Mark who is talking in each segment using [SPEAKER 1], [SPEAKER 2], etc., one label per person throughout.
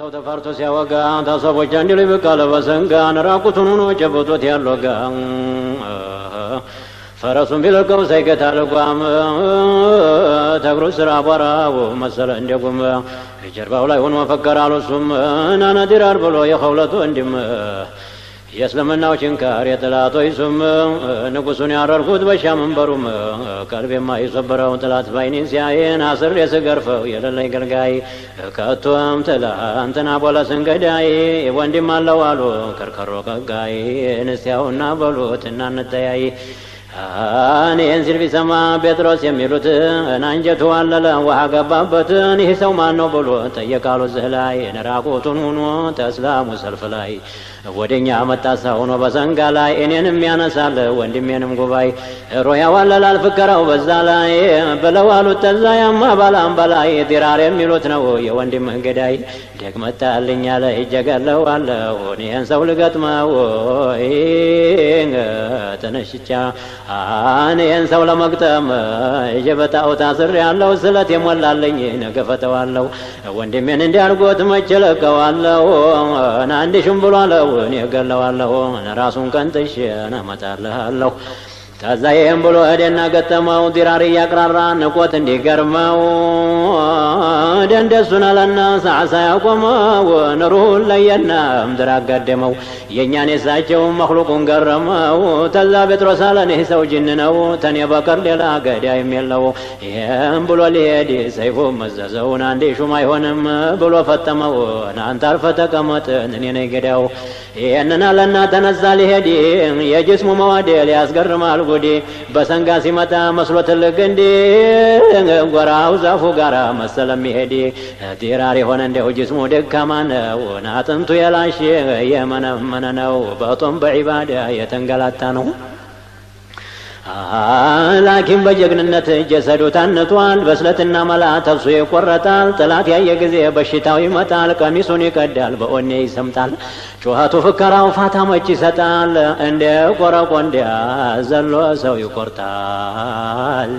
[SPEAKER 1] ሰው ተፈርቶ ሲያወጋ ታሰቦች አንድ ላይ በቃለ በሰንጋ ራቁቱን ሆኖ ጨብጦት ያልወጋ ፈረሱን ቢለቀው ሳይገታ ልጓም ተግሩ ስራ አቧራው መሰለ እንደጉም ጀርባው ላይ ሆኖ ፈከር አሉሱም ናናዲራር ብሎ የኸውለቱ ወንድም የእስልምናው ችንካር የጥላቶች ሱም ንጉሱን ያረርኩት በሻ መንበሩም ቀልቤማ የሰበረው ጥላት ባይኔን ሲያየን አስሬ ስገርፈው የሌለኝ ገልጋይ ከቶም ትላንትና ቦለስን ገዳይ ወንድም አለው አሉ ከርከሮ ቀጋይ እንስቲያውና በሉት እናንተያይ እኔን ሲል ቢሰማ ጴጥሮስ የሚሉት አንጀቱ አለለ ውሃ ገባበትን ይህ ሰው ማን ነው ብሎ ጠየቃሉ እዚህ ላይ ራቁቱን ሆኖ ተእስላሙ ሰልፍ ላይ ወደኛ መጣ ሰው ሆኖ በሰንጋ ላይ እኔንም ያነሳል ወንድሜንም ጉባኤ ሮያ ዋለላል ፍከራው በዛ ላይ ብለው አሉት ተዛ ያማ ባላም በላይ ዲራር የሚሉት ነው የወንድም ገዳይ ደግመጣልኝ አለ እጀገለው አለው እኔን ሰው ልገጥመው ተነሽቻ እኔን ሰው ለመግጠም እጀበጣው ታስር ያለው ስለት የሞላለኝ ነገፈተዋለሁ ወንድሜን እንዲያርጎት መቸለከዋለሁ አንድ ሽም ብሎ አለው እኔ ገለዋለሁ ራሱን ቀንጥሽ አመጣልሃለሁ ከዛ ይህም ብሎ ሄደና ገጠመው ዲራር እያቅራራ ንቆት እንዲገርመው ደንደሱን አለና ሳሳ ያቆመው ንሩን ለየና ምድር አጋደመው የእኛን የሳቸው መክሉቁን ገረመው ተዛ ጴጥሮስ አለን ይህ ሰው ጅን ነው ተኔ በቀር ሌላ ገዳይም የለው ይህም ብሎ ሊሄድ ሰይፉ መዘዘውን አንዴ ሹም አይሆንም ብሎ ፈተመው አንተ አርፈ ተቀመጥ እኔ ነኝ ገዳው ይህንን አለና ተነሳ ሊሄድ የጅስሙ መዋደል ያስገርማል ጉዲ በሰንጋ ሲመጣ መስሎ ትልቅ እንዲ ጎራው ዛፉ ጋራ መሰለም ይሄድ ዲራር የሆነ እንደው ጅስሙ ደካማ ነው አጥንቱ የላሽ የመነመነ ነው በጦም በዒባዳ የተንገላታ ነው ላኪን በጀግንነት ጀሰዱ ታንቷል በስለትና መላ ተብሶ ይቆረጣል ጥላት ያየ ጊዜ በሽታው ይመጣል ቀሚሱን ይቀዳል በኦኔ ይሰምጣል ጩኸቱ ፍከራው ፋታ መች ይሰጣል እንደ ቆረቆንዳ ዘሎ ሰው ይቆርጣል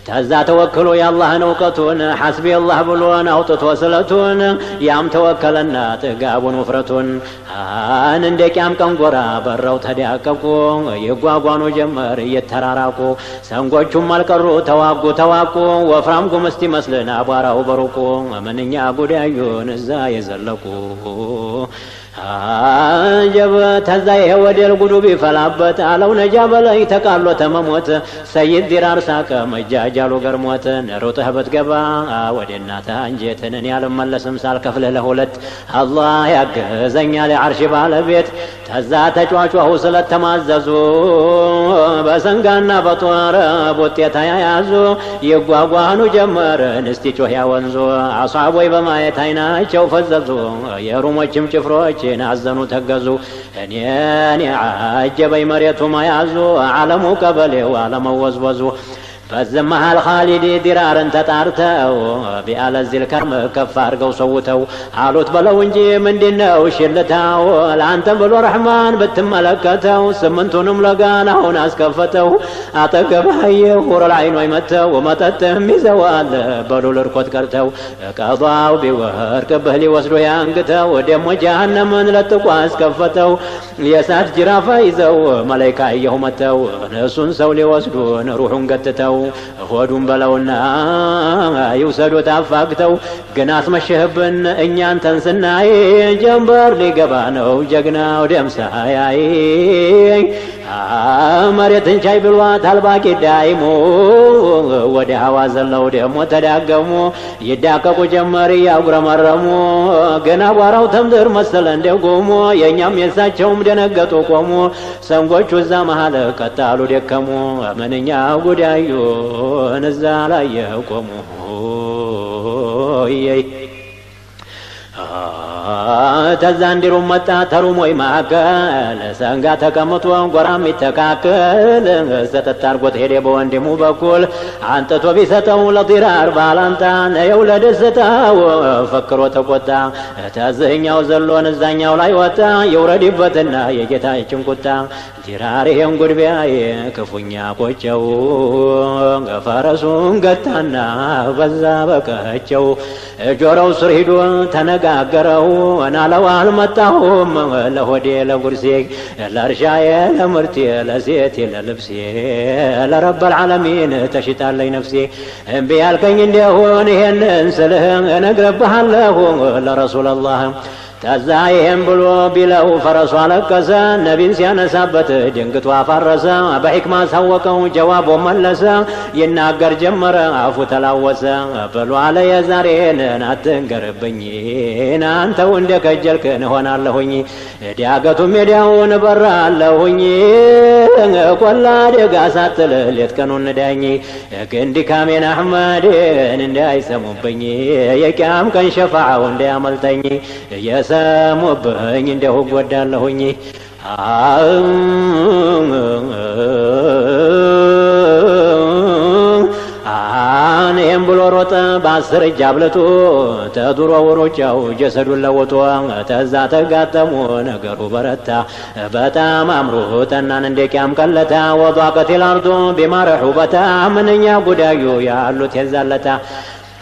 [SPEAKER 1] ተዛ ተወክሎ የአላህን እውቀቱን ሐስቢ አላህ ብሎን አውጥቶ ስለቱን ያም ተወከለና ጥጋቡን ውፍረቱን እንደ ቂያም ቀንጎራ በረው ተዳቀቁ የጓጓኑ ጀመር እየተራራቁ ሰንጎቹም አልቀሩ ተዋጉ ወፍራም ጉምስቲ መስልን አቧራው በሩቁ ምንኛ ጉዳዩን እዛ የዘለቁ አጀብ ተዛ የወደል ጉዱ ቢፈላበት አለው ነጃ በላይ ተቃሎ ተመሞት ሰይድ ዲራር ሳቀ መጃጃሉ ገርሞት ሩጥህ ብትገባ ወደ እናትህ አንጀትን ያልመለስም ሳልከፍልህ ለሁለት አላህ ያገዘኛል የዓርሽ ባለቤት ተዛ ተጫዋቹ ስለተማዘዙ በሰንጋና በጦር ቦቴታ ያያዙ ይጓጓኑ ጀመር እስቲ ጮህ ያወንዙ አሷቦይ በማየት አይናቸው ፈዘዙ የሩሞችም ጭፍሮች አዘኑ ተገዙ እኔ አጀበይ መሬቱ ማያዙ ዓለሙ ቀበሌው ዓለመወዝወዙ በዘመሃል ኻሊድ ዲራርን ተጣርተው ቢአለዚል ከርም ከፍ አድርገው ሰውተው አሉት በለው እንጂ ምንድነው ሽልታው ለአንተ ብሎ ረሕማን ብትመለከተው ስምንቱንም ለጋናውን አስከፈተው አጠገባየ ሁረል አይኖ ይመተው መጠጥም ይዘዋል በሉል እርኮት ቀርተው ቀضاው ቢወርቅብህ ሊወስዶ ያንግተው ደሞ ጀሃነምን ለጥቆ አስከፈተው የእሳት ጅራፋ ይዘው መላይካ እየሁ መተው እሱን ሰው ሊወስዱን ሩሑን ገትተው ሆዱን በለውና ይውሰዱት አፋግተው ግን አስመሸህብን እኛን ተንስናይ ጀንበር ሊገባ ነው ጀግናው ደምሳያይ መሬትን ቻይ ብሏት አልባቂ ዳይሞ ወደ ሀዋ ዘለው ደሞ ተዳገሙ ይዳቀቁ ጀመር ያጉረመረሙ ግን አቧራው ተምድር መሰለ እንደጎሞ የእኛም የሳቸውም ደነገጡ ቆሙ ሰንጎቹ እዛ መሃል ቀጣሉ ደከሙ ምንኛ ጉዳዩ እዛ ላይ የቆሙ ተዛንዲሩ መጣ ተሩሞይ ማከል ሰንጋ ተቀምጦ ጎራም ይተካከል ሰጠት አርጎት ሄደ በወንድሙ በኩል አንጥቶ ቢሰጠው ለዲራር ባላንጣ ነው ለደስታው ፈክሮ ተቆጣ ተዘኛው ዘሎን እዛኛው ላይ ወጣ ይውረድበትና የጌታችን ቁጣ ዲራር ይሄን ጉድቢያዬ ክፉኛ ቆጨው ፈረሱን ገታና በዛ በቀቸው ጆሮው ስር ሂዶ ተነጋገረው እናለው አልመጣሁም ለሆዴ ለጉርሴ ለእርሻዬ ለምርቴ ለሴቴ ለልብሴ ለረብ العالمين ተሽጣለኝ ነፍሴ እምቢ ያልከኝ እንደሆን ይሄንን ስልህ እነግርብሃለሁ ለረሱል አላህ ተዛ ይሄን ብሎ ቢለው ፈረሱ አለቀሰ ነቢን ሲያነሳበት ድንግቱ አፈረሰ በሕክማ ሳወቀው ጀዋቦ መለሰ ይናገር ጀመረ አፉ ተላወሰ በሉ አለ የዛሬን አትንገርብኝ አንተው እንደ ከጀልክ እሆናለሁኝ ዲያገቱ ሜዳውን በራለሁኝ ቆላ ደጋ ሳትል ሌት ቀኑን ዳኝ ግን ድካሜን አሕመድን እንዳይሰሙብኝ የቂያም ቀን ሸፋዓው እንዳያመልጠኝ የሰሙብኝ እንደሁ ጎዳለሁኝ እኔም ብሎ ሮጠ በአስር እጅ አብልቶ ተዱሮ ወሮቻው ጀሰዱን ለወጦ ተዛ ተጋጠሙ ነገሩ በረታ በጣም አምሮ ተናን እንደቂያም ቀለታ ወضاقت الارض بمرح بتا ምንኛ ጉዳዩ ያሉት የዛለታ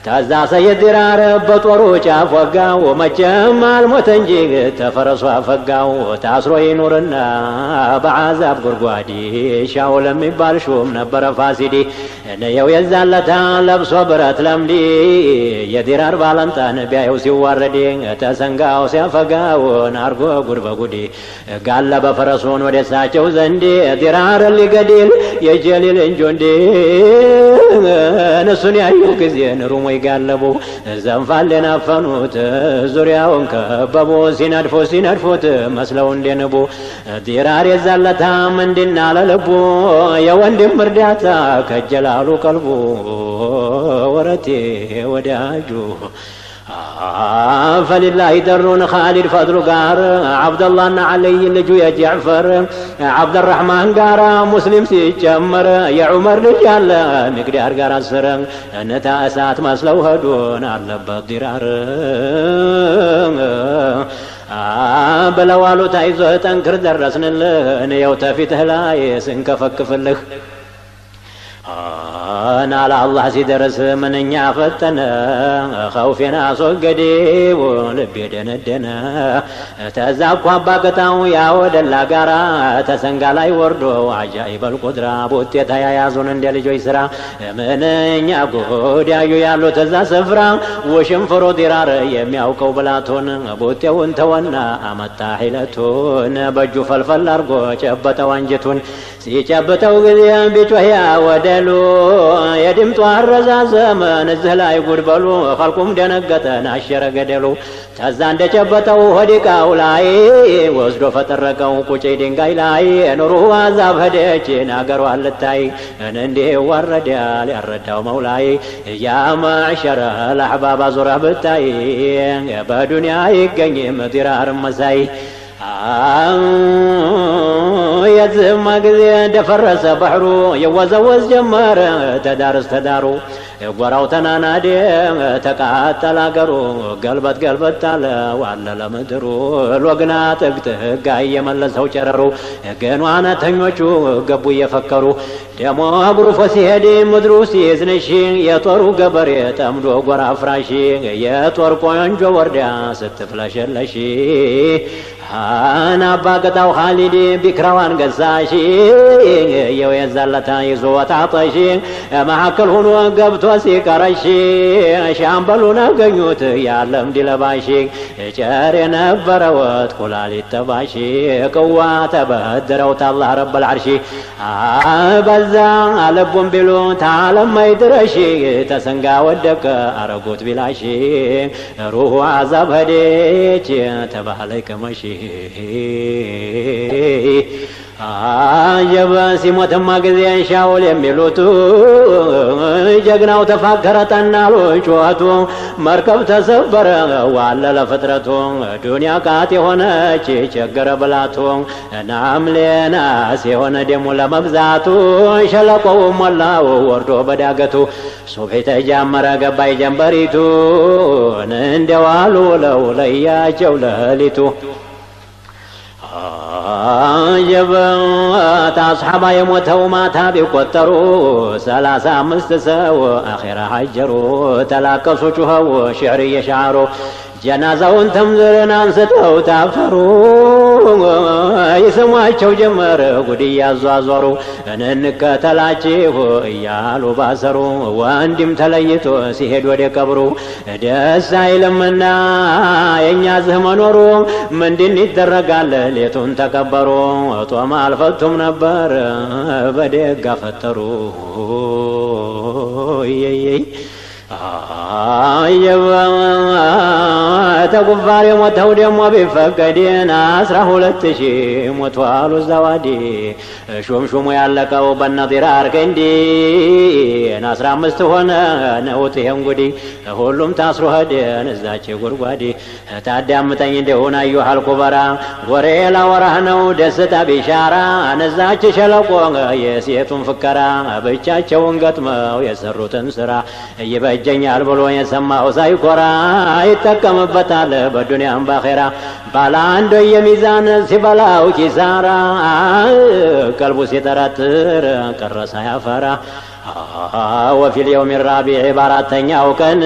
[SPEAKER 1] ተዛ ሰይድ ዲራር በጦሩ ጫፍ ወጋው መቼም አልሞተ እንጂ ተፈረሱ አፈጋው ታስሮ ይኑርና በዓዛብ ጉርጓዲ ሻው ለሚባል ሹም ነበረ ፋሲዲ ለየው የዛለታ ለብሶ ብረት ለምዲ የዲራር ባለንጣን ቢያየው ሲዋረድ ተሰንጋው ሲያፈጋው አርጎ ጉድ በጉዲ ጋለ በፈረሱን ወደ እሳቸው ዘንድ ዲራር ሊገድል የጀሊል እንጆንዲ እነሱን ያዩ ጊዜ ሩሞ ይጋለቡ ዘንፋል የናፈኑት ዙሪያውን ከበቡ ሲነድፉት መስለው እንደንቡ ዲራር የዛለታ ምንድና ለልቡ የወንድም እርዳታ ከጀላሉ ቀልቡ ወረቴ ወዳጁ فلله درون خالد فضل قار عبد الله علي لجو يا جعفر عبد الرحمن قار مسلم سيجمر يا عمر رجال مقدار قار السر نتا اسات مسلو هدون على الضرار بلوالو تايزو تنكر درسن له يو تفيته لا سنكفكفلخ أنا على الله سيدرس من يعفتنا خوفنا صقدي ولبي دنا تزاقوا باقتاو يا ود اللاقارا تسنقا لا يوردو عجائب القدرة بوتيتا يازون اندل جويسرا من يعقود يالو تزا سفرا وشنفرو ديرار يمياوكو بلاتون بوتيون تونا امتا حيلتون بجو فلفل ارقو چبتا وانجتون سيچبتاو غزيان بيچوهيا ودلو የድምጡ አረዛዘም እዚህ ላይ ጉድ በሉ ኸልቁም ደነገጠን አሸረ ገደሉ ተዛ እንደጨበጠው ሆዲቃው ላይ ወስዶ ፈጠረቀው ቁጭ ድንጋይ ላይ ኑሩ አዛብ ሄደች ናገሩ አልታይ እንዴ ወረዳል ያረዳው መውላይ ያ ማዕሸረ ለአሕባብ ዙራ ብታይ በዱንያ ይገኝ ዲራር መሳይ የዝማ ጊዜ እንደፈረሰ ባህሩ የወዘወዝ ጀመረ ተዳርስ ተዳሩ የጓራው ተናናዴ ተቃጠለ አገሩ ገልበት ገልበት አለ ዋለ ለምድሩ ሎግና ጥግጥግ እየመለሰው ጨረሩ ግን ዋናተኞቹ ገቡ እየፈከሩ ደሞ አጉርፎ ሲሄድ ምድሩ ሲዝንሽ የጦሩ ገበሬ ጠምዶ ጎራ ፍራሽ የጦር ቆንጆ ወርዳ ስትፍለሸለሽ أنا باقتاو خالدي بكروان قساشي يويزالتا يزوة عطشي محاكل هنو قبتو سيكرشي شامبلونا قنيوت يعلم دي لباشي جارينا بروت خلالي التباشي قوات بهدروت الله رب العرشي بزا لبون بلو تعالم ما يدرشي تسنقا ودك أرقوت بلاشي روح عذاب هديك تبع عليك مشي አጀበ ሲሞትማ ጊዜ ሻውል የሚሉት ጀግናው ተፋከረ ጠናሉ ጩኸቱ መርከብ ተሰበረ ዋለለ ፍጥረቱ ዱንያ ቃት የሆነች ቸገረ ብላቱ ናምሌ ናስ የሆነ ደሞ ለመብዛቱ ሸለቆው ሞላው ወርዶ በዳገቱ ሱብሒ ተጃመረ ገባይ ጀንበሪቱ እንደዋሉ ለው ለያቸው ለሊቱ አጀበት አስሓባ የሞተው ማታ ቢቆጠሩ 35 ሰው አኺራ ሀጀሩ ተላቀሱ ጩኸው ሽዕር እየሻሩ ጀናዛውን ተምዝርን አንስተው ታፈሩ ይስሟቸው ጀመር ጉድ እያዟዟሩ እንከተላችሁ እያሉ ባሰሩ ወንድም ተለይቶ ሲሄድ ወደ ቀብሩ ደስ አይልምና የእኛ ዝህ መኖሩ ምንድን ይደረጋል ሌቱን ተከበሩ ጦማ አልፈቱም ነበር በደግ አፈጠሩ ተጉፋር የሞተው ደሞ ቢፈቀድን 12,000 ሞቷሉ ዘዋዲ ሹምሹሙ ያለቀው በነዚር አርገንዲ 15 ሆነ ነውት ይሄን ጉዲ ሁሉም ታስሮ ሄደን እዛች ጉድጓዲ ታዳምጠኝ እንደሆነ አዩሃል ኩበራ ወሬ ላወራህ ነው ደስታ ቢሻራ እዛች ሸለቆ የሴቱን ፍከራ ብቻቸውን ገጥመው የሰሩትን ስራ ይበጀኛል ብሎ የሰማው ሳይኮራ ይጠቀምበታል በዱንያም ባኺራ ባለ አንድ የሚዛን ሲበላው ኪሳራ ቀልቡ ሲጠረጥር ቀረ ሳያፈራ وفي اليوم الرابع باراتኛው ቀን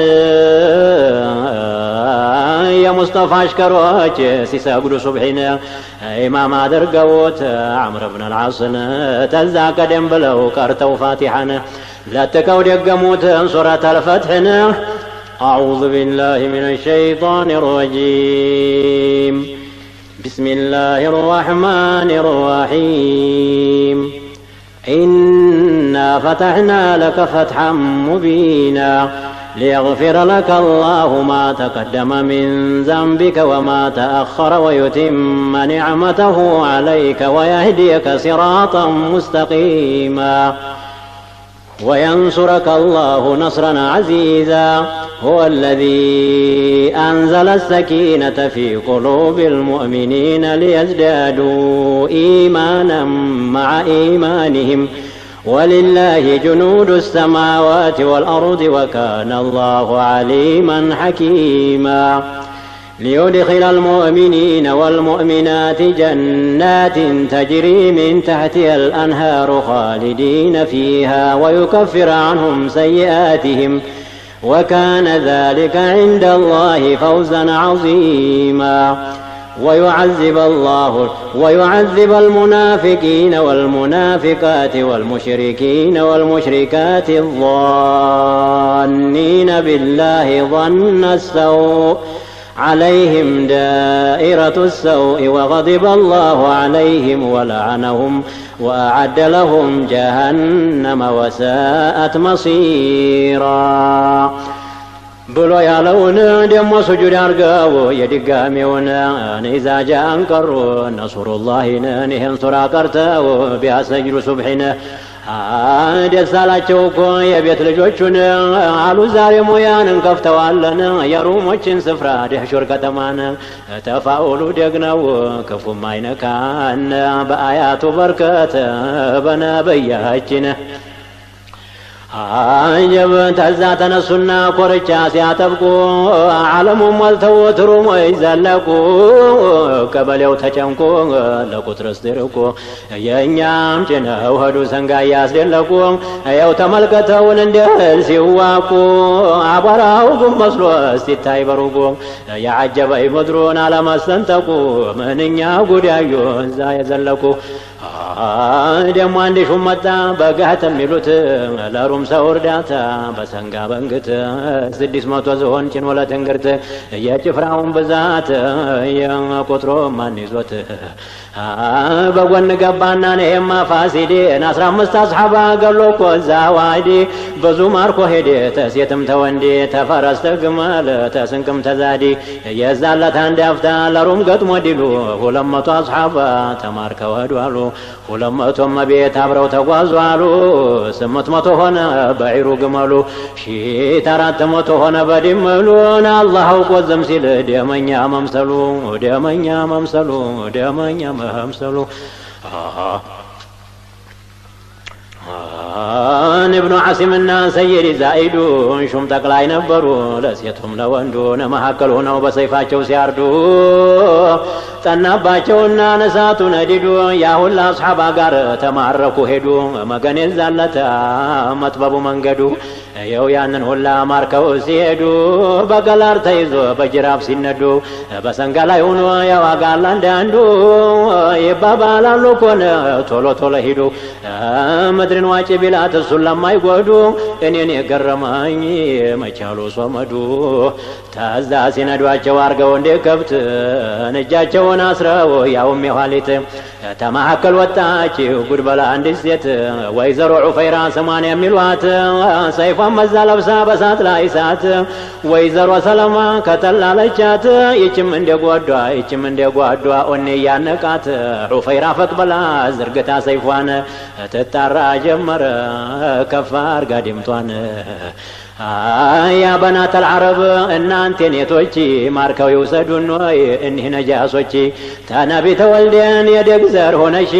[SPEAKER 1] የሙስጠፋ አሽከሮች ሲሰግዱ ሱብሒን ኢማም አድርገውት ዐምር ብን አልዓስን ተዛ ቀደም ብለው ቀርተው ፋቲሐን ለጥቀው ደገሙት ሱረተ አልፈትሕን أعوذ بالله من الشيطان الرجيم بسم الله الرحمن الرحيم إنا فتحنا لك فتحا مبينا ليغفر لك الله ما تقدم من ذنبك وما تأخر ويتم نعمته عليك ويهديك صراطا مستقيما وينصرك الله نصرا عزيزا هو الذي أنزل السكينة في قلوب المؤمنين ليزدادوا إيمانا مع إيمانهم ولله جنود السماوات والأرض وكان الله عليما حكيما ليدخل المؤمنين والمؤمنات جنات تجري من تحتها الأنهار خالدين فيها ويكفر عنهم سيئاتهم وكان ذلك عند الله فوزا عظيما ويعذب المنافقين والمنافقات والمشركين والمشركات الظانين بالله ظن السوء عليهم دائرة السوء وغضب الله عليهم ولعنهم وأعد لهم جهنم وساءت مصيرا ብሎ ያለውን ደሞ ሱጁድ አርገው የድጋሜውን ኢዛ ጃአን ቀሩ ነሱሩላሂን ይህን ሱራ ቀርተው ቢያሰግዱ ሱብሒን ደስ አላቸው እኮ የቤት ልጆቹን አሉ ዛሬ ሙያን እንከፍተዋለን የሩሞችን ስፍራ ደህሹር ከተማን ተፋውሉ ደግነው ክፉም አይነካን በአያቱ በርከት በነብያችን አጀብ ተዛ ተነሱና ኮርቻ ሲያጠብቁ ዓለሙን ሞልተው ትሩሞች ዘለቁ ቀበሌው ተጨንቆ ለቁጥር ስትርቁ የእኛም ጭነው ሄዱ ሰንጋ እያስደለቁ ያው ተመልከተውን እንደህል ሲዋቁ አቧራው ጉም መስሎ ሲታይ በሩቁ ያዓጀበይ ምድሩን አለመሰንጠቁ ምንኛ ጉዳዩ እዛ የዘለቁ ደሞ አንድ ሹም መጣ በጋት የሚሉት ለሩም ሰው እርዳታ በሰንጋ በንግት 600 ዝሆን ጭኖ ለትንግርት የጭፍራውን ብዛት የቁጥሮ ማን ይዞት በጎን ገባና ነህማ ፋሲዴን 15 አስሓባ ገሎ እኮ እዛ ዋዲ ብዙ ማርኮ ሄደ ተሴትም ተወንዴ ተፈረስ ተግመል ተስንቅም ተዛዲ የዛለት አንድ አፍታ ለሩም ገጥሞ ዲሉ 200 አስሓባ ተማርከው ሄዱ አሉ 200 መቤት አብረው ተጓዙ አሉ 800 ሆነ በዒሩ ግመሉ 1400 ሆነ በድምሉ አላህ አውቆ ዝም ሲል ደመኛ መምሰሉ ابن عاصمና ሰይድ ዛኢዱ ሹም ጠቅላይ ነበሩ ለሴቱም ለወንዱ መሐከል ሆነው በሰይፋቸው ሲያርዱ ጠናባቸውና ነሳቱ ነዲዱ ያ ሁላ አስሓባ ጋር ተማረኩ ሄዱ መገን የዛለታ መጥበቡ መንገዱ የው ያንን ሁላ ማርከው ሲሄዱ በገላር ተይዞ በጅራፍ ሲነዱ በሰንጋ ላይ ሆኖ ያዋጋል አንዳንዱ ይባባላሉ ኮነ ቶሎ ቶሎ ሂዱ ምድርን ዋጭ ቢላት እሱን ለማይጎዱ እኔን የገረመኝ መቻሉ ሶመዱ ታዛ ሲነዷቸው አርገው እንደ ከብት እጃቸውን አስረው ያውም የኋሊት ተማከል ወጣች ጉድ በላ አንዲት ሴት ወይዘሮ ዑፈይራ ስሟን የሚሏት ሰይፏን መዛ ለብሳ በሳት ላይ ሳት ወይዘሮ ሰለማ ከተላለቻት ይችም እንደ ጓዷ ኦኔ ያነቃት ዑፈይራ ፈቅበላ ዝርግታ ሰይፏን ትጣራ ጀመረ ከፍ አርጋ ድምጧን يا بنات العرب እናንተ ኔቶች ማርከው ይውሰዱን ወይ እኒህ ነጃሶች ተነቢ ተወልደን የደግ ዘር ሆነሽ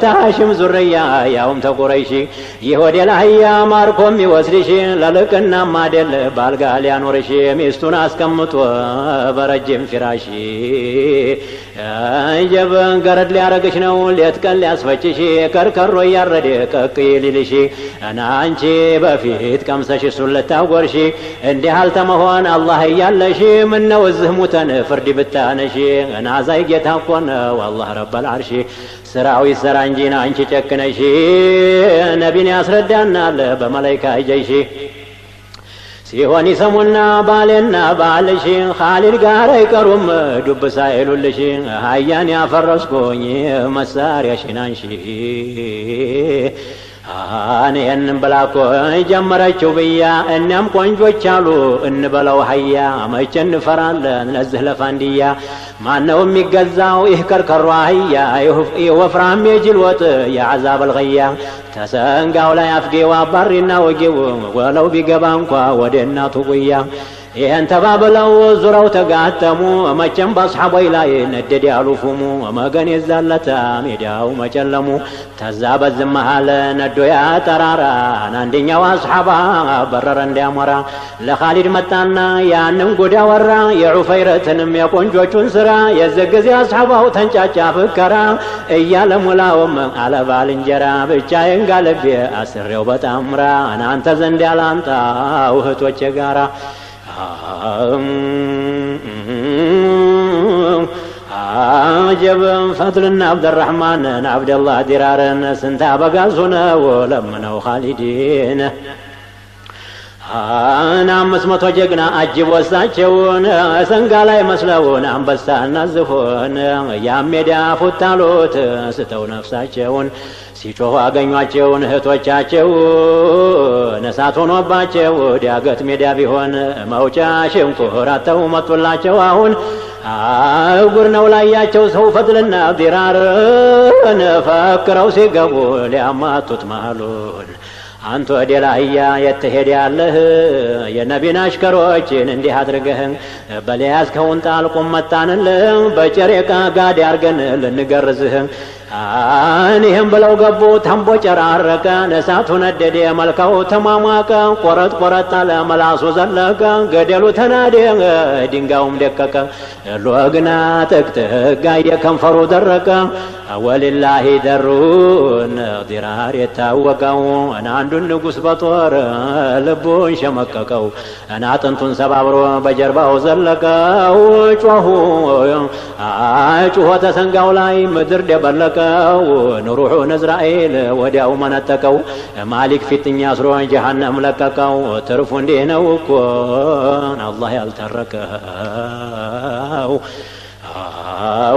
[SPEAKER 1] ታሽም ዙርያ ያውም ተቁረይሽ ይወደ ላህያ ማርኮም ይወስድሽ ለልቅና ማደል ባልጋ ሊያኖርሽ ሚስቱን አስቀምጦ በረጅም ፍራሽ ጀበን ገረድ ሊያረግሽ ነው ሌት ቀን ሊያስፈጭሽ ከርከሮ ያረደ ቀቅይ ሊልሽ አንቺ በፊት ቀምሰሽ ሱለታ ወርሺ እንዲህ አልተመሆን አላህ ያለሽ ምን ነው እዚህ ሙተን ፍርድ ብታነሽ ናዛይ ጌታ እኮ ነው አላህ ረበል አርሺ ስራው ይሰራ እንጂ አንቺ ጨክነሽ ነቢን ያስረዳናል በመላእክት አይጀሽ ሲሆን ይሰሙና ባልና ባልሽ ኻሊድ ጋር አይቀሩም ዱብ ሳይሉልሽ ሃያን ያፈረስኩኝ መሳሪያሽን አንሺ እኔን ብላኮ ጀመረችው ብያ እኛም ቆንጆች አሉ እንበለው ሀያ መቼ እንፈራለን ለዚህ ለፋንዲያ ማነው የሚገዛው ይህ ከርከሯ ሀያ የወፍራም የጅል ወጥ የዓዛብ አልገያ ተሰንጋው ላይ አፍጌዋ ባሪና ወጌው ወለው ቢገባ እንኳ ወደ እናቱ ጉያ ይህን ተባብለው ዙረው ተጋጠሙ መቼም በአስሓቦይ ላይ ነደድ ያሉፉሙ መገን የዛለታ ሜዳው መጨለሙ ተዛ በዝም መሃል ነዶ ያጠራራ አንደኛው አስሓባ በረረ እንዲያሞራ ለኻሊድ መጣና ያንን ጉዳ ወራ የዑፈይረትንም የቆንጆቹን ስራ የዘገዜ አስሓባው ተንጫጫ ፍከራ እያለ ሙላውም አለባል እንጀራ ብቻዬን ጋልቤ አስሬው በጣምራ እናንተ ዘንድ ያላንጣው እህቶቼ ጋራ عجب فضلنا عبد الرحمن عبد الله درارن سنتا بغازنا ولمنو خالدين أنا مسمتو جغنا أجيب وساچون سنگا ላይ መስለውን አንበሳና ዝሆን ያሜዳ ፉታሎት ስተው ነፍሳቸውን ሲጮህ አገኟቸውን እህቶቻቸው ነሳት ሆኖባቸው ዳገት ሜዳ ቢሆን መውጫ ሽንኩራተው መጡላቸው አሁን አጉር ነው ላያቸው ሰው ፈድልና ዲራር ነፈክረው ሲገቡ ሊያማቱት ማሉን አንተ ወደላህያ የተሄደ ያለህ የነቢን አሽከሮችን እንዲህ አድርገህ በለያዝከውን ጣልቁም መጣንልህ በጨሬቃ ጋድ ያርገን ልንገርዝህ አንህም ብለው ገቡ ተንቦ ጨራረቀ ነሳቱ ነደደ መልካው ተማማቀ ቆረጥ ቆረጥ አለ መላሱ ዘለቀ ገደሉ ተናደ ድንጋዩም ደቀቀ ሎግና ተክተጋ የከንፈሩ ደረቀ ወሊላሂ ደሩን ዲራር የታወቀው አንዱን ንጉስ በጦር ልቡን ሸመቀቀው አጥንቱን ሰባብሮ በጀርባው ዘለቀው ጮሁ ተሰንጋው ላይ ምድር ደበለቀ ኑሩሁ ነዝራኤል ወዲያው መነጠቀው ማሊክ ፊትኛ አስሮ ጀሃነም ለቀቀው ትርፉ እንዲህ ነው እኮ አላህ ያልተረከው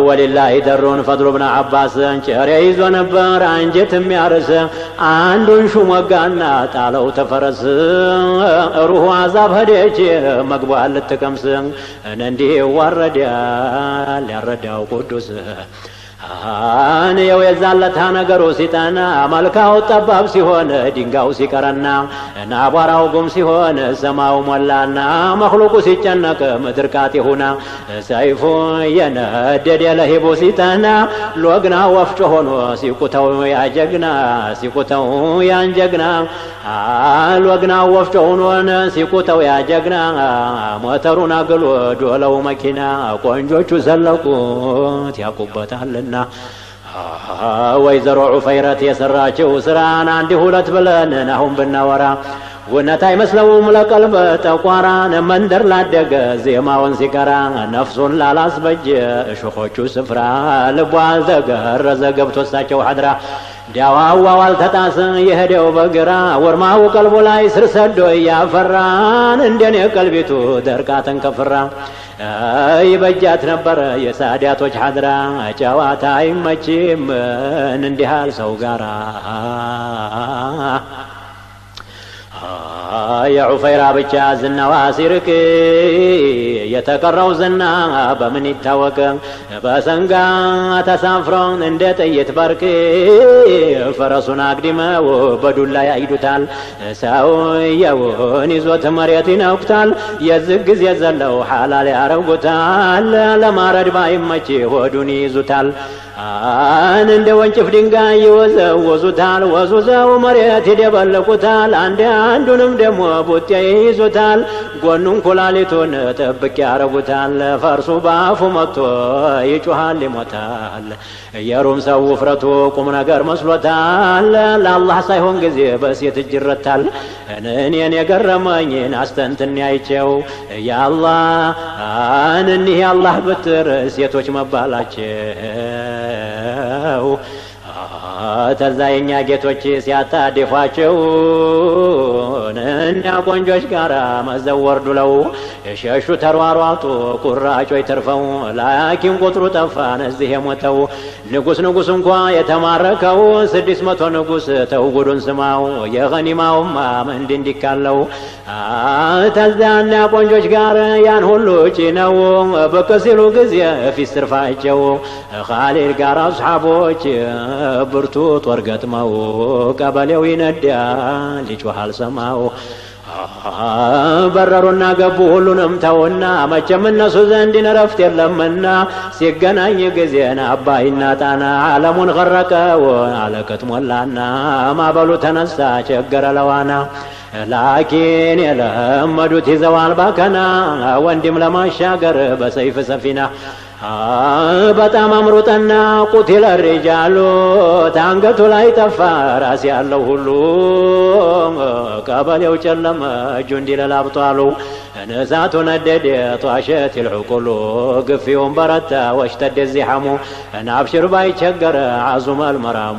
[SPEAKER 1] ولله درون فضل ابن عباس ጨሬ ይዞ ነበር አንጀት የሚያርስ አንዱን ሹም ወጋና ጣለው ተፈረስ ሩህ አዛብ ሄደች መግቧል ልትቀምስ እንዲህ ዋረዳል ያረዳው ቅዱስ አንየው የዛለታ ነገሩ ሲጠና መልካው ጠባብ ሲሆን ድንጋው ሲቀረና ናቧራው ጉም ሲሆን ሰማው ሞላና መخلوቁ ሲጨነቅ ምድር ቃጥ ይሁና ሰይፉ የነደደ ለሂቡ ሲጠና ሎግና ወፍጮ ሆኖ ሲቁተው ያጀግና ሲቁተው ያንጀግና ሎግና ወፍጮ ሆኖ ሲቁተው ያጀግና ሞተሩን አግሎ ዶለው መኪና ቆንጆቹ ዘለቁት ያቁበታልና ወይዘሮ ዑፈይረት የሰራችው ስራን አንድ ሁለት ብለን አሁን ብናወራ እውነት አይመስለውም ለቀልብ ጠቋራን መንደር ላደገ ዜማውን ሲቀራ ነፍሱን ላላስበጀ እሾኾቹ ስፍራ ልቧ አልተገረዘ ገብቶ እሳቸው ሐድራ ዳዋዋው አልተጣሰ የሄደው በግራ ወርማው ቀልቡ ላይ ስር ሰዶ ያፈራን እንደኔ ቀልቢቱ ደርቃ ተንከፍራ ይበጃት ነበር የሳዳቶች ሐድራ ጨዋታ አይመችም እንዲህ ያለ ሰው ጋራ የዑፈይራ ብቻ ዝናዋ ሲርቅ የተቀረው ዝና በምን ይታወቅ በሰንጋ ተሳፍረው እንደ ጥይት በርቅ ፈረሱን አግድመው በዱላ ያይዱታል ሰውየውን ይዞት መሬት ይነኩታል የዝግ ጊዜ ዘለው ሐላል ያረጉታል ለማረድ ባይመች ሆዱን ይዙታል እንደ ወንጭፍ ድንጋይ ይወዘውዙታል ወዙዘው መሬት ይደበልቁታል አንዱንም ደሞ ቡጤ ይዙታል ጎኑን ኩላሊቱን ጥብቅ ያረጉታል ፈርሱ ባፉ መጥቶ ይጮሃል ይሞታል የሩም ሰው ውፍረቱ ቁም ነገር መስሎታል ለአላህ ሳይሆን ጊዜ በሴት እጅ ይረታል እኔን የገረመኝን አስተንትን ያይቸው ያአላህ እኒህ ያአላህ ብትር ሴቶች መባላቸው ተዛየኛ ጌቶች ሲያታድፏቸው እኛ ቆንጆች ጋር መዘወር ዱለው ሸሹ ተሯሯጡ ቁራጮች ተርፈው ላኪን ቁጥሩ ጠፋን እዚህ የሞተው ንጉስ እንኳ የተማረከው 600 ንጉስ ተውጉዱን ስማው የገኒማውማ ምንድ እንዲካለው ተዛና ቆንጆች ጋር ያን ሁሉ ጭነው ብቅ ሲሉ ጊዜ ፊት ስርፋቸው ኻሊድ ጋር አስሓቦች ብርቱ ጦር ገጥመው ቀበሌው ይነዳል ይጮሃል ሰማው በረሩና ገቡ ሁሉንም ተውና መቼም እነሱ ዘንድ ረፍት የለምና ሲገናኝ ጊዜና አባይና ጣና ዓለሙን ገረቀው አለቀት ሞላና ማበሉ ተነሳ ቸገረ ለዋና ላኪን የለመዱት ይዘዋል ባከና ወንድም ለማሻገር በሰይፍ ሰፊና በጣም አምሮጠና ቁቲለ ሪጃሉ ታንገቱ ላይ ጠፋ ራስ ያለው ሁሉ ቀበሌው ጨለመ እጁ እንዲለላብጧሉ እሳቱ ነደደ ጧሸት العقول ግፊውን በረታ ወሽተደ الزحام ናብሽር ባይቸገር عظم المرام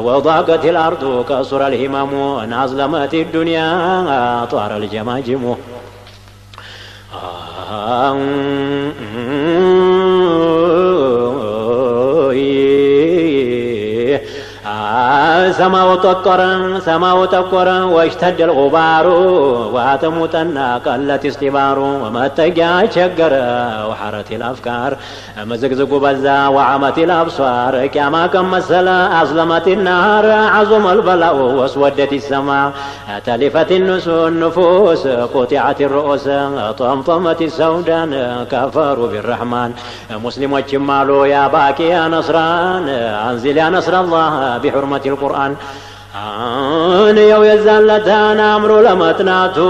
[SPEAKER 1] وضاقت الأرض كسر الهمام نظلمت الدنيا طار الجماجم سماو تقر واشتد الغبار واتموتنا قلت استبار ومتجا شجر وحرت الافكار مزقزق بزا وعمت الابصار كما كم مثلا اظلمت النار عظم البلاء واسودت السماء تلفت النفوس قطعت الرؤوس طمطمت السودان كفروا بالرحمن مسلم وجمالو يا باكي يا نصران انزل يا نصر الله بحرمة القرآن يو يزالتان أمرو لمتناتو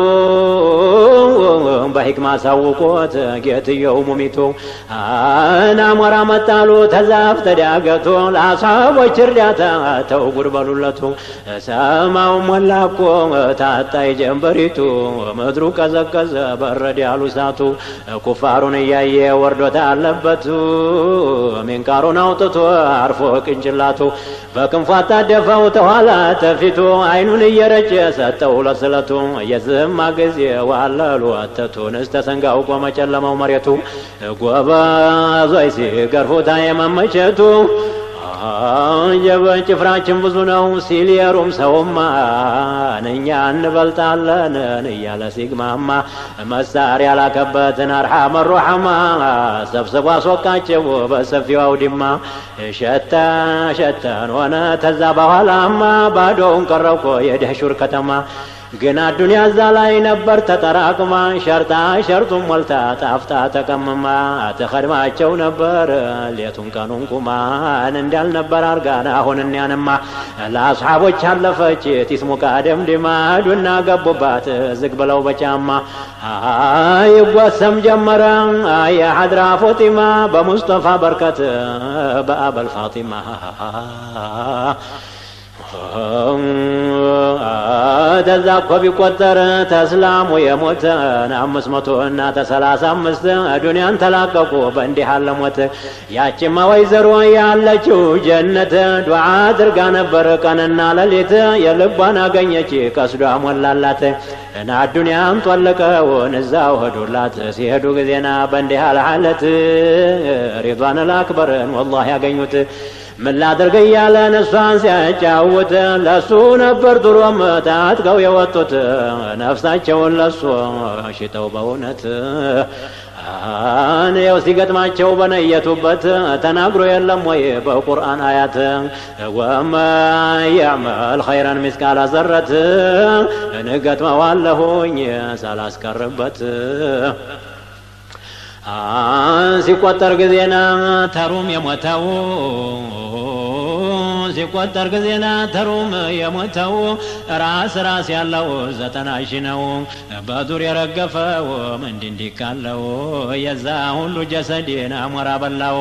[SPEAKER 1] بحكمة سوقوت جيت يوم ميتو أنا مرامتالو تزاف تداقتو الأصحاب وشرداتا تو قربلولتو سماو ملاكو تاتاي جنبريتو مدرو كزكز برد علوساتو كفارون إياي وردو تالبتو من كارون أوتتو عرفو كنجلاتو بكم فاتا دفاو توالا تفيتو عينون يرجي ستو لسلتو يزم مغزي وعلالو أتتو نستسنقاو قوما چلمو مريتو قوابا زويسي قرفو تايما مچتو ጀበን ጭፍራችን ብዙ ነው ሲል የሩም ሰውማ እኛ እንበልጣለን እያለ ሲግማማ መሳሪያ ላከበትን አርሐመ ሩሐማ ሰብስቦ አስወቃቸው በሰፊው አውድማ ሸተን ሆነ ተዛ በኋላማ ባዶውን ቀረኮ የደህሹር ከተማ ግና ዱንያ እዛ ላይ ነበር ተጠራቅማ ሸርጣ ሸርጡን ሞልታ ጣፍጣ ተቀምማ ተኸድማቸው ነበር ሌቱን ቀኑን ቁማን እንዳልነበር አርጋና አሁን እኛንማ ለአስሓቦች አለፈች ቲስሙቃ ደምድማ ዱና ገቡባት ዝግ ብለው በጫማ ይጓሰም ጀመረ የሐድራ ፎጢማ በሙስጠፋ በርከት በአበል ፋጢማ ተዛ እኮ ቢቆጠር ተስላሙ የሞተን 535 ዱንያን ተላቀቁ በእንዲህ አለ ሞት ያቺማ ወይዘሮ ያለችው ጀነት ዱዓ አድርጋ ነበር ቀንና ሌሊት የልቧን አገኘች ቀስዷ ሞላላት እና ዱንያም ጠለቀውን እዛው ሄዱላት ሲሄዱ ጊዜና በእንዲህ አለ ሐለት ሪዷን አልአክበርን ወላሂ ያገኙት ምን ላድርግ እያለ እሷን ሲያጫውት ለሱ ነበር ድሮም ታጥቀው የወጡት ነፍሳቸውን ለሱ ሽጠው በእውነት አንየው ሲገጥማቸው በነየቱበት ተናግሮ የለም ወይ በቁርአን አያት ወማ ያዕመል ኸይረን ምስቃለ ዘረት እንገጥመዋለሁኝ ሳላስቀርበት ሲቆጠር ጊዜና ተሩም የሞተው ሲቆጠር ጊዜና ተሩም የሞተው ራስ ያለው 90 ነው በዱር የረገፈው እንዲካለው የዛ ሁሉ ጀሰድን አሞራ በላው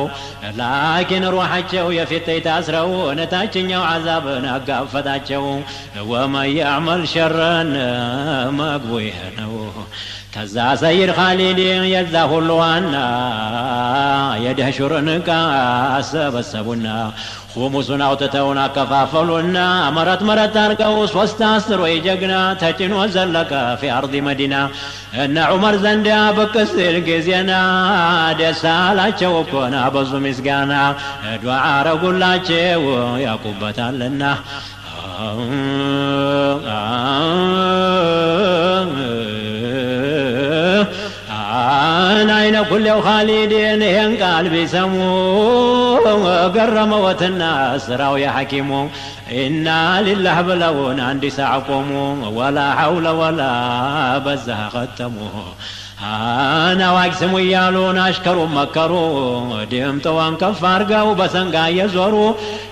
[SPEAKER 1] ላኪን ሩሓቸው የፊት ታስረው ነታችኛው ዓዛብን አጋፈጣቸው ወመን ያዕመል ሸረን መግቡ ይሄ ነው ተዛ ሰይድ ኻሊድ የዛ ሁሉ ዋና የደህሹርን ዕቃ አሰበሰቡና ሁሙሱን አውጥተውን አከፋፈሉና መረት አርገው 3 አስሮይ ጀግና ተጭኖ ዘለቀ ፊ አርዲ መዲና እነ ዑመር ዘንዳ ብቅ ሲል ጊዜና ደስ አላቸው እኮና በዙ ምስጋና ዱዓ አረጉላቸው ያቁበታልና አይነ ኩለው ኻሊድን ይህን ቃል ቢሰሙ ገረመወትና ስራው የሐኪሙ ኢና ሊላህ ብለውን አንድ ሰዓ ቆሙ ወላ ሐውለ ወላ በዛ ኸተሙ አዋጅ ስሙ እያሉን አሽከሩን መከሩ ድምጠዋን ከፍ አርገው በሰንጋ እየዞሩ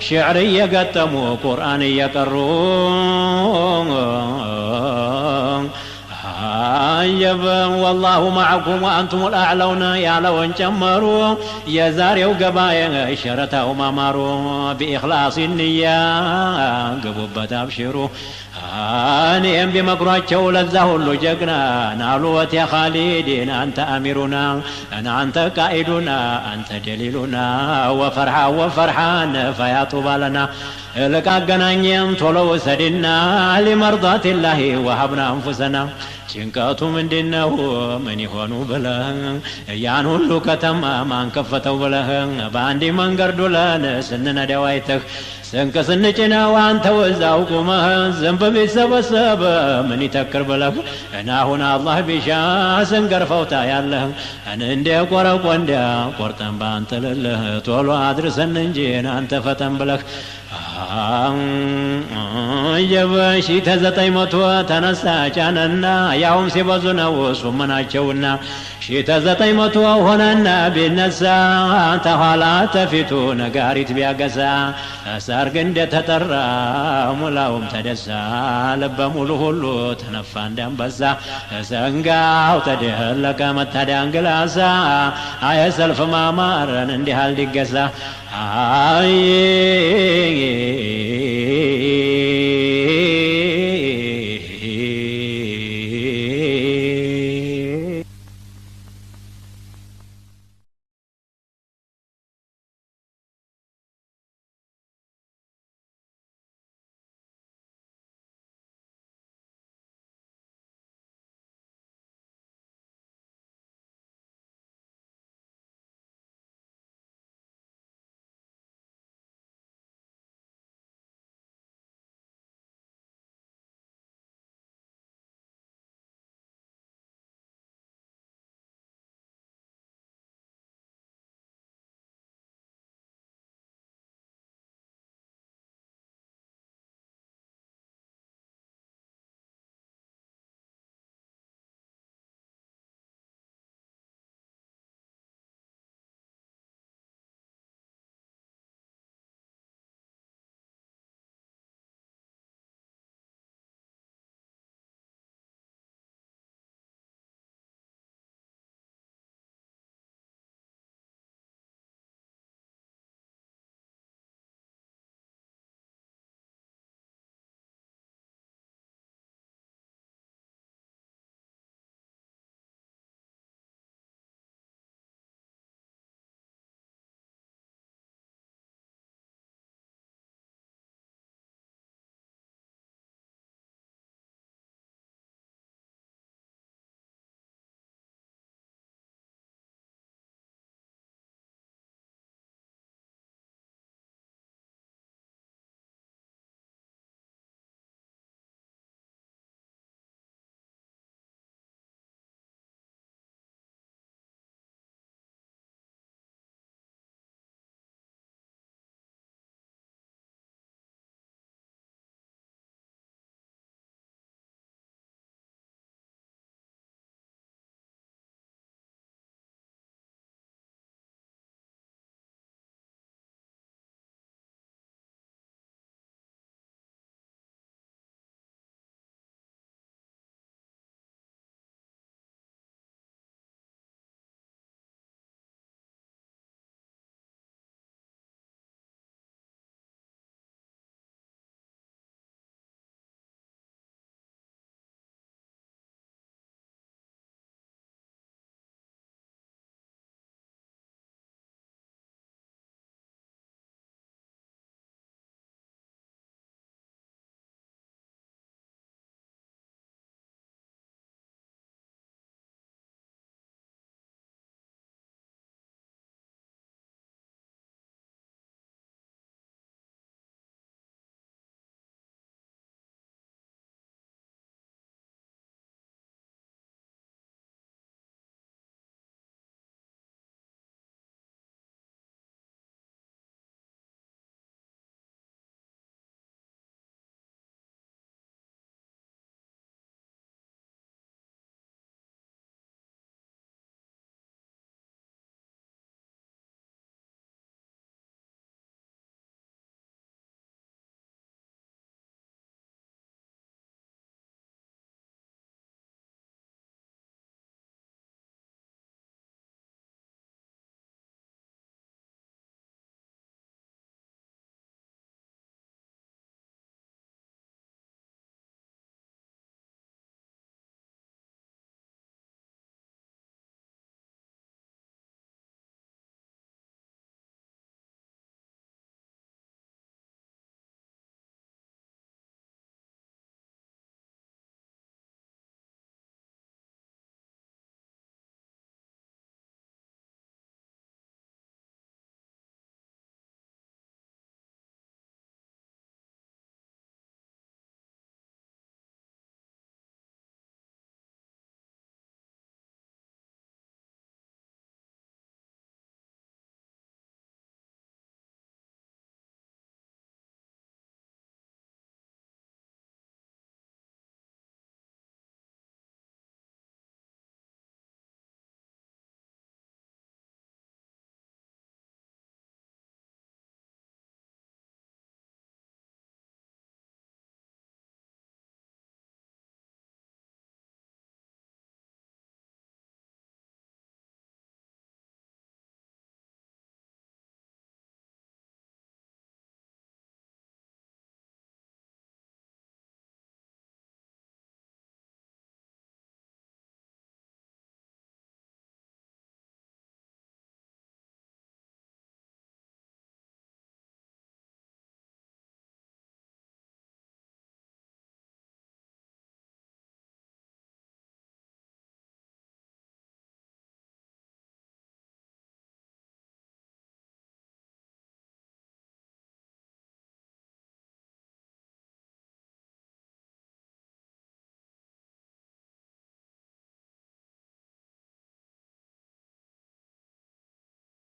[SPEAKER 1] ሽዕር እየገጠሙ ቁርአን እየቀሩ አየበ ወላሁ ማዕኩም ወአንቱም ልአዕለውነ ያለውን ጨመሩ የዛሬው ገባኤ ሸረታው ማማሩ ቢኢኽላስ ንያ ግቡበት አብሽሩ እኔም ቢመክሯቸው ለዛ ሁሉ ጀግና ናሉወት ያ ኻሊድን አንተ አሚሩና አንተ ቃኢዱና አንተ ደሊሉና ወፈርሓን ፈያጡባ ለና እልቅ አገናኘም ቶሎ ውሰድና ሊመርዳት ላሂ ወሀብና አንፉሰና ጭንቀቱ ምንድነው ምን ይሆኑ ብለህ ያን ሁሉ ከተማ ማን ከፈተው ብለህ በአንድ መንገድ ዱለን ስንነዳው አይተህ ስንቅ ስንጭነው አንተ ወዛው ቁመህ ዝንብ ቢሰበሰብ ምን ይተክር ብለህ እናሁን አላህ ቢሻ ስንገርፈውታ ያለህ እንደ ቆረቆንዳ ቆርጠን ባንተ ልልህ ቶሎ አድርሰን እንጂ አንተ ፈተን ብለህ የበሺ 900 ተነሳ ጫነና ያውም ሲበዙ ነው ሱመናቸውና 900 ሆነና ቢነሳ ተኋላ ተፊቱ ነጋሪት ቢያገሳ ሰርግ እንደተጠራ ሙላውም ተደሳ ልበ ሙሉ ሁሉ ተነፋ እንዳንበሳ ሰንጋው ተደለቀ መታዳንግላሳ አየሰልፍ ማማረን እንዲህ አልዲገሳ